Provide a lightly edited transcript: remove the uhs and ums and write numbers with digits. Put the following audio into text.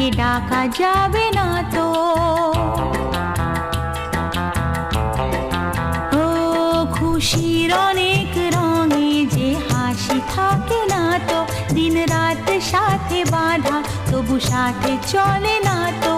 তাকে ডাকা যাবে না তো। ও খুশির অনেক রঙে যে হাসি থাকে না তো, দিন রাত সাথে বাঁধা তবু সাথে চলে না তো।